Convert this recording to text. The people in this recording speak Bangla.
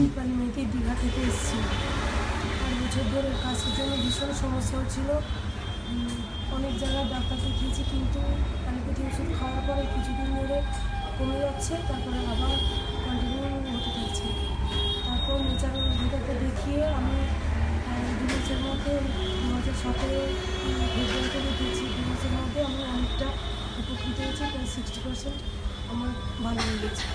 দীপালি মেয়েকে দীঘা থেকে এসেছি। 5 বছর ধরে কাশির জন্য ভীষণ সমস্যা হচ্ছিল। অনেক জায়গায় ডাক্তার দেখিয়েছি, কিন্তু অ্যালোপ্যাথি ওষুধ খাওয়ার পরে কিছুদিন ধরে কমে যাচ্ছে, তারপরে আবার কন্টিনিউ হতে থাকছে। তারপর ন্যাচারাল ডাক্তারকে দেখিয়ে আমি 2 মাসের মধ্যে 2017 ফেব্রুয়ারিতে দেখিয়েছি। 2 মাসের মধ্যে আমি অনেকটা উপকৃত হয়েছি, প্রায় 60% আমার ভালো হয়ে গেছে।